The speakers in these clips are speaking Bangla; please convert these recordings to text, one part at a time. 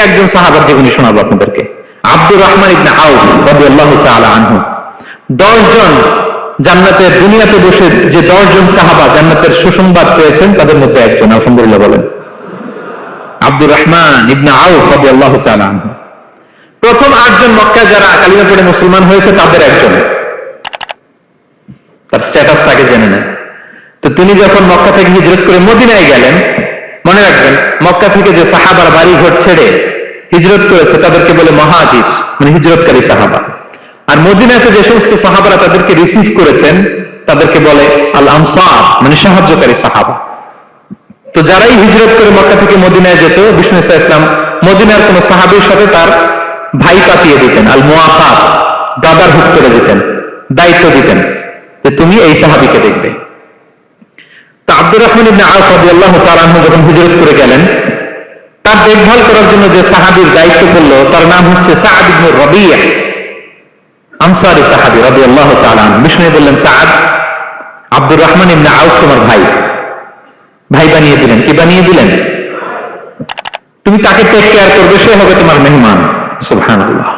একজন সাহাবার জীবনী শোনাবো আপনাদেরকে। আব্দুর রহমান ইবনে আউফ রাদিয়াল্লাহু তাআলা আনহু। 10 জন জান্নাতের দুনিয়াতে বসে যে 10 জন সাহাবা জান্নাতের সুসংবাদ পেয়েছেন তাদের মধ্যে একজন, আলহামদুলিল্লাহ বলেন। আব্দুর রহমান ইবনে আউফ রাদিয়াল্লাহু তাআলা আনহু প্রথম 8 জন মক্কায় যারা কালিমা পড়ে মুসলমান হয়েছে তাদের একজন। তার স্ট্যাটাসটাকে জেনে নেন। তো তিনি যখন মক্কা থেকে হিজরত করে মদিনায় গেলেন, মনে রাখবেন মক্কা থেকে যে সাহাবার বাড়ি ঘর ছেড়ে হিজরত করেছে তাদেরকে বলে মুহাজির, মানে হিজরতকারী সাহাবা। আর মদিনাতে যে সমস্ত সাহাবারা তাদেরকে রিসিভ করেছেন তাদেরকে বলে আল আনসার, মানে সাহায্যকারী সাহাবা। তো যারাই হিজরত করে মক্কা থেকে মদিনায় যেত, বিষ্ণু ইসলাম মদিনার কোন সাহাবীর সাথে তার ভাই পাতিয়ে দিতেন, আল মুআখাত, ব্রাদারহুড করে দিতেন, দায়িত্ব দিতেন যে তুমি এই সাহাবীকে দেখবে। তো আব্দুর রহমান ইবনে আউফ রাদিয়াল্লাহু তাআলা আনহু যখন হিজরত করে গেলেন, তার দেখভাল করার জন্য যে সাহাবীর দায়িত্ব পড়লো তার নাম হচ্ছে সাআদ ইবনে রাবিয়া, আনসারী সাহাবী রাদিয়াল্লাহু তাআলা আনহু। বিষ্ণু বললেন, সাআদ, আব্দুর রহমান ইবনে আউফ তোমার ভাই, ভাই বানিয়ে দিলেন। কি বানিয়ে দিলেন? তুমি তাকে টেক কেয়ার করবে, সে হবে তোমার মেহমান। সুবহানাল্লাহ।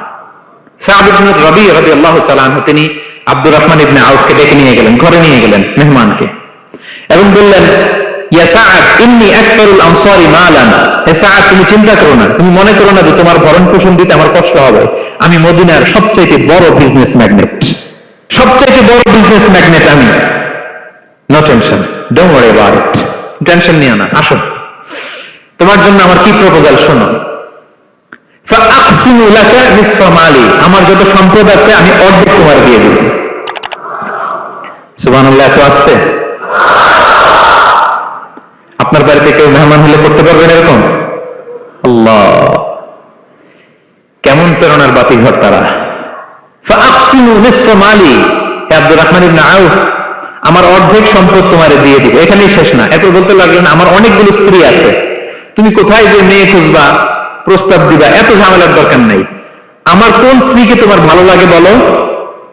সাআদ ইবনে রাবিয়া রাদিয়াল্লাহু তাআলা আনহু তিনি আব্দুর রহমান ইবনে আউফকে ডেকে নিয়ে গেলেন, ঘরে নিয়ে গেলেন মেহমানকে, এবং বললেন, ইয়া সাআদ ইন্নী আকসারুল আনসারি মালান। হে সাআদ, তুমি চিন্তা করো না, তুমি মনে করো না যে তোমার ভরণ পোষণ দিতে আমার কষ্ট হবে। আমি মদিনার সবচেয়ে বড় বিজনেস ম্যাগনেট, সবচেয়ে বড় বিজনেস ম্যাগনেট আমি। No tension, don't worry about it, tension নিও না। আসো, তোমার জন্য আমার কি প্রপোজাল শোনো। ফাআকসিমু লাকা নিসফা মালি, আমার যত সম্পদ আছে আমি অর্ধেক তোমার দিয়ে দেব। সুবহানাল্লাহ। তো আসতে আপনার বাড়িতে কেউ মেহমান হলে করতে পারবেন এরকম? আল্লাহ, কেমন প্রেরণার বাতি ঘর তারা। ফাআকসিমু নিসফা মালি, আব্দুর রহমান ইবনে আউফ, আমার অর্ধেক সম্পদ তোমারে দিয়ে দিব। এখানেই শেষ না, এরপর বলতে লাগলেন, আমার অনেকগুলো স্ত্রী আছে, তুমি কোথায় যে মেয়ে খুঁজবা, প্রস্তাব দিবা, এত ঝামেলার দরকার নাই। আমার কোন স্ত্রীকে তোমার ভালো লাগে বলো,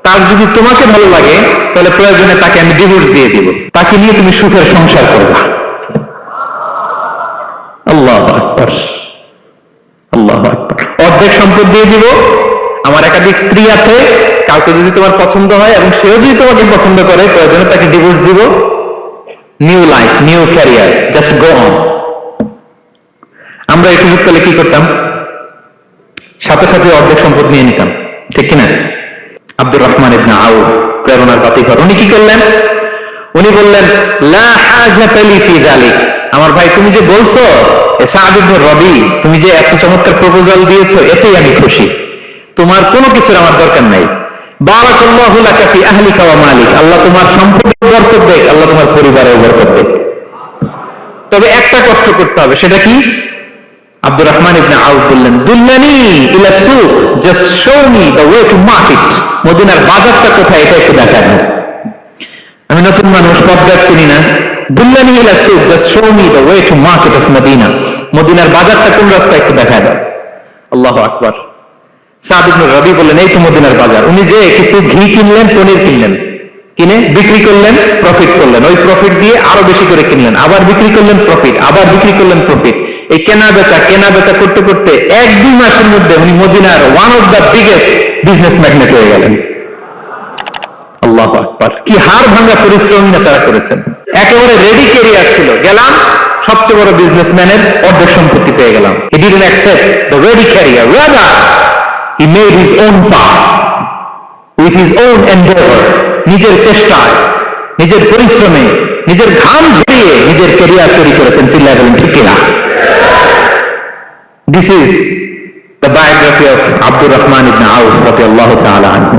তার যদি তোমাকে ভালো লাগে তাহলে প্রয়োজনে তাকে আমি ডিভোর্স দিয়ে দিব, তাকে নিয়ে তুমি সুখের সংসার করবা। আল্লাহু আকবার, আল্লাহু আকবার। অর্ধেক সম্পদ দিয়ে দিব, আমার একাধিক স্ত্রী আছে, কাউকে যদি তোমার পছন্দ হয় এবং সেও যদি তোমাকে পছন্দ করে প্রয়োজনে তাকে ডিভোর্স দিব। New life, new career, just go on. আমরা এই সুযোগ পেলে কি করতাম? সাথে সাথে অর্ধেক সম্পদ নিয়ে নিতাম, ঠিক কিনা? আব্দুর রহমান ইবনে আউফ প্রেরণার বাতিঘর। উনি কি করলেন? উনি বললেন, লা হাজাতা লি ফি যালিক, আমার ভাই তুমি যে বলছো সাআদ ইবনে রবি, তুমি যে এত চমৎকার প্রপোজাল দিয়েছো, এতেই আমি খুশি, তোমার কোনো কিছুর আমার দরকার নাই। বারাকাল্লাহু লাকা ফি আহলিকা ওয়া মালিক, আল্লাহ তোমার সম্পদে বরকত দেখ, আল্লাহ তোমার পরিবারে বরকত দেখ। তবে একটা কষ্ট করতে হবে, সেটা কি? আব্দুর রহমান ইবনে আউফ বললেন, দুল্লানি ইলা সুক, just show me the way to market, মদিনার বাজারটা কোথায় এটা একটু দেখান। আমি নতুন মানুষ, পথঘাট চিনি না। দুল্লানি ইলা সুক, just show me the way to market of Medina, মদিনার বাজারটা কোন রাস্তায় একটু দেখায় দাও। আল্লাহু আকবার। সাআদ ইবনে রবি বললেন, এই তো মদিনার বাজার। উনি যে কিছু ঘি কিনলেন, পনির কিনলেন, কিনে বিক্রি করলেন, প্রফিট করলেন। ওই প্রফিট দিয়ে আরো বেশি করে কিনলেন, আবার বিক্রি করলেন, প্রফিট, আবার বিক্রি করলেন, প্রফিট। এই কেনা বেচা করতে করতে 1-2 মাসের মধ্যে উনি মদিনার one of the biggest business magnate হয়ে গেলেন। আল্লাহু আকবার। কি হাড় ভাঙা পরিশ্রম না তারা করেছেন। একেবারে রেডি ক্যারিয়ার ছিল, গেলাম সবচেয়ে বড় বিজনেসম্যানের অর্ধেক সম্পত্তি পেয়ে গেলাম। He didn't accept the ready career, rather he made his own path with his own endeavor, নিজের চেষ্টায়, নিজের পরিশ্রমে, নিজের ঘাম ঝরিয়ে নিজের ক্যারিয়ার তৈরি করেছেন। চিল্লায় বলেন ঠিক কিনা? This is the biography of Abdul Rahman ibn Auf radiyallahu ta'ala anhu.